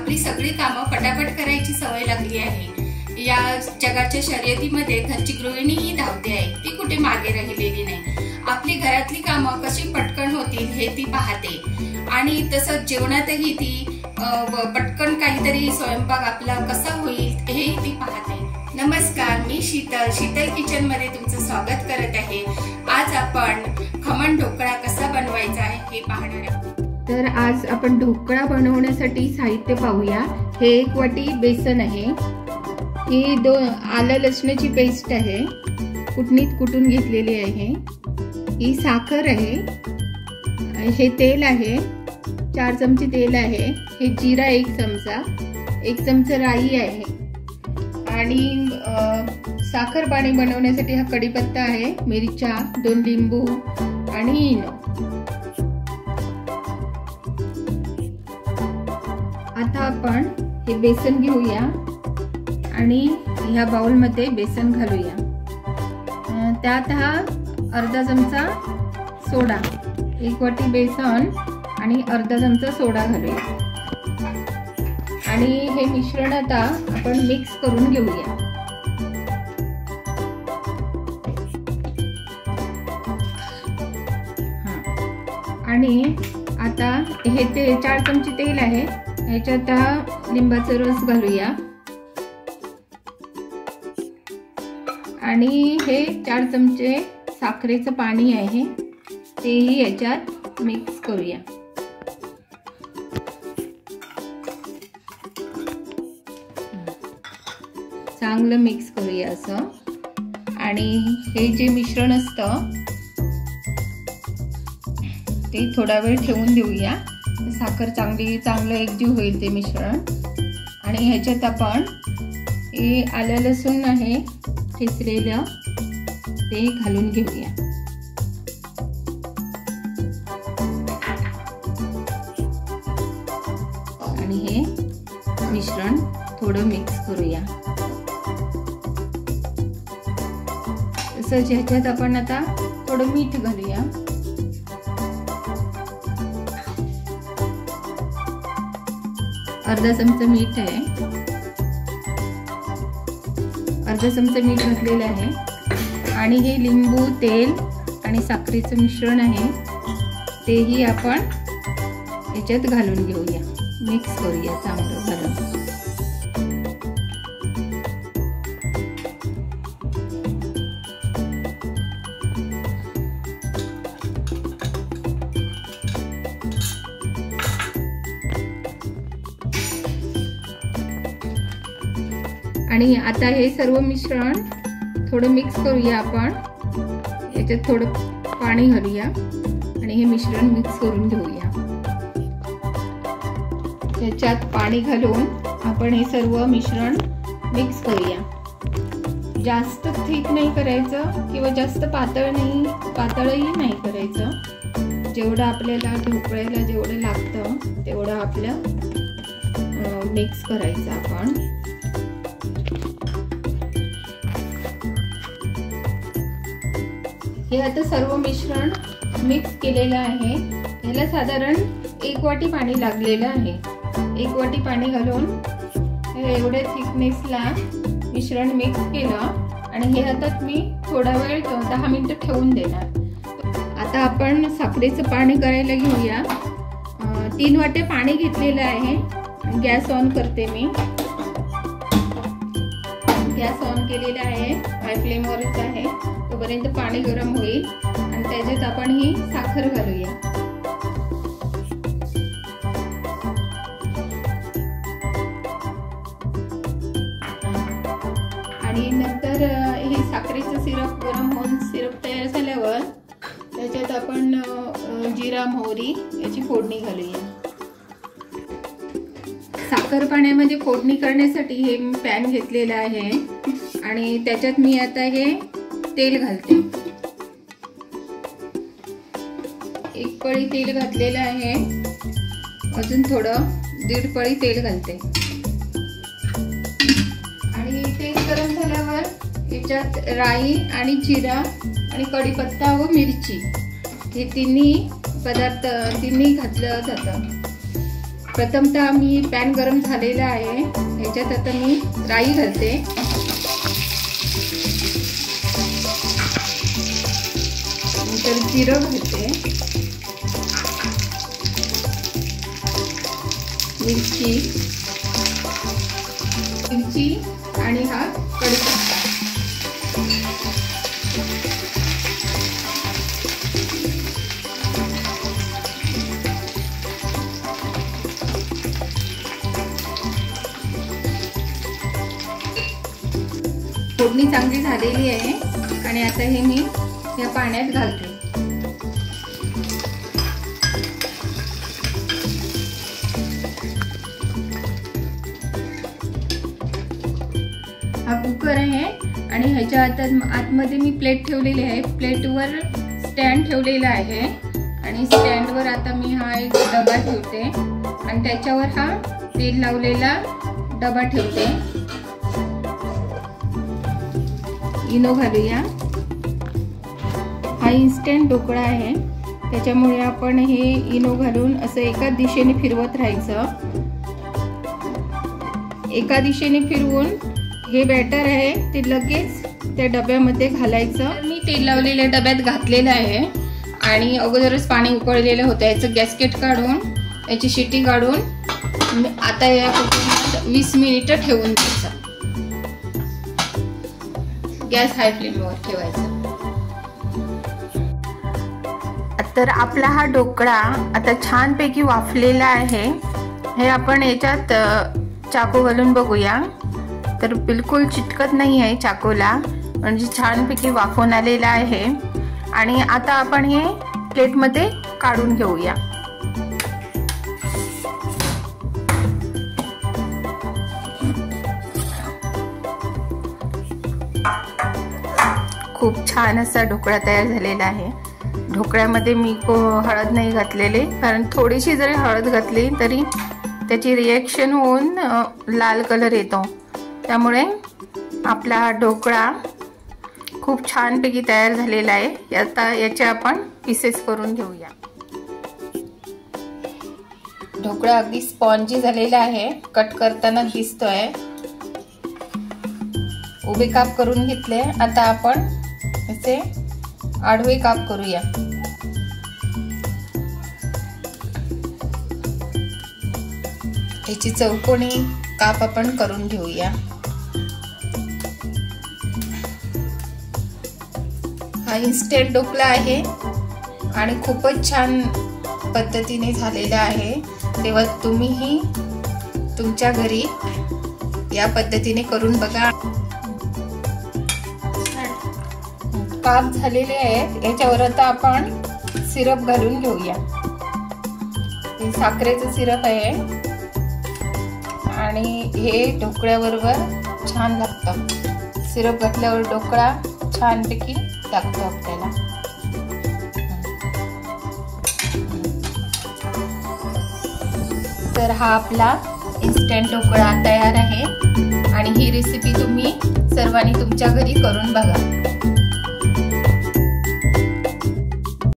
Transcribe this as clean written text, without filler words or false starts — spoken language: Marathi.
आपली सगळी कामं फटाफट करायची सवय लागली आहे। या जगाच्या शर्यतीमध्ये घरची गृहिणीही धावते आहे, ती कुठे मागे राहिलेली नाही। आपली घरातली कामं कशी पटकन होतील हे ती पाहते आणि तसंच जेवणातही ती पटकन काहीतरी स्वयंपाक आपला कसा होईल हे ती पाहते। नमस्कार, मी शीतल किचन मध्ये तुमचं स्वागत करत आहे। आज आपण खमण ढोकळा कसा बनवायचा आहे हे पाहणार आहोत। तर आज आपण ढोकळा बनवण्यासाठी साहित्य पाहूया। हे 1 वाटी बेसन आहे, ही 2 आलं लसणाची पेस्ट आहे, कुटणीत कुटून घेतलेली आहे, ही साखर आहे, हे तेल आहे, 4 चमचे तेल आहे, हे जिरा 1 चमचा, 1 चमचा राई आहे आणि साखर पाणी बनवण्यासाठी हा कढीपत्ता आहे, मिरच्या, 2 लिंबू आणि इनो। आता आपण हे बेसन घेऊया आणि ह्या बाउल मध्ये बेसन घालूया। त्यात हा अर्धा चमचा सोडा, 1 वाटी बेसन आणि अर्धा चमचा सोडा घालूया आणि हे मिश्रण आता आपण मिक्स करून घेऊया। आणि आता हे 4 चमचे तेल आहे, ह्याच्यात हा लिंबाचा रस घालूया आणि हे 4 चमचे साखरेचं पाणी आहे तेही याच्यात मिक्स करूया। चांगलं मिक्स करूया असं। आणि हे जे मिश्रण असतं ते थोडा वेळ ठेवून देऊया, साखर चांगलं एकजीव होईल ते मिश्रण। आणि ह्याच्यात आपण हे आलं लसूण आहे ठेचलेलं ते घालून घेऊया। आणि हे मिश्रण थोडं मिक्स करूया। तसंच ह्याच्यात आपण आता थोडं मीठ घालूया। अर्धा चमचा मीठ आहे, अर्धा चमचा मीठ घातलेलं आहे आणि हे लिंबू, तेल आणि साखरेचं मिश्रण आहे तेही आपण याच्यात घालून घेऊया, मिक्स करूया चांगलं घालून। आणि आता हे सर्व मिश्रण थोडं मिक्स करूया आपण, याच्यात थोडं पाणी घालूया आणि हे मिश्रण मिक्स करून घेऊया। याच्यात पाणी घालून आपण हे सर्व मिश्रण मिक्स करूया। जास्त थिक नाही करायचं किंवा जास्त पातळही नाही करायचं, जेवढं आपल्याला ढोकळ्याला जेवढं लागतं तेवढं आपलं मिक्स करायचं आपण। हे आता सर्व मिश्रण मिक्स केलेलं आहे, याला साधारण 1 वाटी पाणी लागलेलं आहे। 1 वाटी पाणी घालून एवढ्या थिकनेसला मिश्रण मिक्स केलं आणि हे आता मी थोडा वेळ 10 मिनिटं ठेवून देणार। आता आपण साखरेचं पाणी करायला घेऊया। 3 वाटे पाणी घेतलेलं आहे। गॅस ऑन करते मी, गॅस ऑन केलेला आहे, हाय फ्लेमवरच आहे, तोपर्यंत पाणी गरम होईल आणि त्याच्यात आपण ही साखर घालूया। आणि नंतर हे साखरेचं सिरप गरम होऊन सिरप तयार झाल्यावर त्याच्यात आपण जिरा, मोहरी याची फोडणी घालूया। साखर पाण्यामध्ये फोडणी करण्यासाठी हे पॅन घेतलेला आहे आणि त्याच्यात मी आता हे तेल घालते। 1 पळी तेल घातलेलं आहे, अजून थोडं 1.5 पळी तेल घालते। आणि तेल गरम झाल्यावर याच्यात राई आणि जिरा आणि कढीपत्ता व मिरची हे तिन्ही पदार्थ घातलं जातं। प्रथमतः मी पॅन गरम झालेला आहे, ह्याच्यात आता मी राई घालते. नंतर जिरं घालते, मिरची आणि हा कढीपत्ता. फोडणी चांगली झालेली आहे आणि आता हे मी या पाण्यात घालते. हा कुकर आहे आणि ह्याच्या आतमध्ये मी प्लेट ठेवलेली आहे. प्लेटवर स्टँड ठेवलेला आहे आणि स्टँडवर आता मी हा एक डबा ठेवते आणि त्याच्यावर हा तेल लावलेला डबा ठेवते. इनो घालूया. हा इन्स्टंट ढोकळा आहे, त्याच्यामुळे आपण हे इनो घालून असं एका दिशेने फिरवत राहायचं. एका दिशेने फिरवून हे बॅटर आहे ते लगेच त्या डब्यामध्ये घालायचं. मी तेल लावलेल्या डब्यात घातलेलं आहे आणि अगोदरच पाणी उकळलेलं होतं. याचं गॅसकेट काढून याची शिट्टी काढून आता या कुकरमध्ये 20 मिनिटं ठेवून द्यायचं. गॅस हाय फ्लेमवर ठेवायचा. तर आपला हा ढोकळा आता छानपैकी वाफलेला आहे. हे आपण याच्यात चाकू घालून बघूया, तर बिलकुल चिटकत नाही आहे चाकूला, म्हणजे छानपैकी वाफून आलेला आहे. आणि आता आपण हे प्लेटमध्ये काढून घेऊया. खूप छान असा ढोकळा तयार झालेला आहे. ढोकळ्यामध्ये मी हळद नाही घातलेली, कारण थोडीशी जरी हळद घातली तरी त्याची रिॲक्शन होऊन लाल कलर येतो. त्यामुळे आपला ढोकळा खूप छानपैकी तयार झालेला आहे. आता याचे आपण पीसेस करून घेऊया. ढोकळा अगदी स्पॉन्जी झालेला आहे, कट करताना दिसतोय. उभे काप करून घेतले. आता आपण असे आडवे काप करूया. याची चौकोनी काप आपण करून घेऊया. हा इन्स्टंट ढोकळा आहे आणि खूपच छान पद्धतीने झालेला आहे. तेव्हा तुम्हीही तुमच्या घरी या पद्धतीने करून बघा. काप झालेले आहेत. याच्यावर आता आपण सिरप घालून घेऊया. हे साखरेचं सिरप आहे आणि हे ढोकळ्याबरोबर छान लागतं. सिरप घातल्यावर ढोकळा छानपैकी लागतो आपल्याला. तर हा आपला इन्स्टंट ढोकळा तयार आहे आणि ही रेसिपी तुम्ही सर्वांनी तुमच्या घरी करून बघा.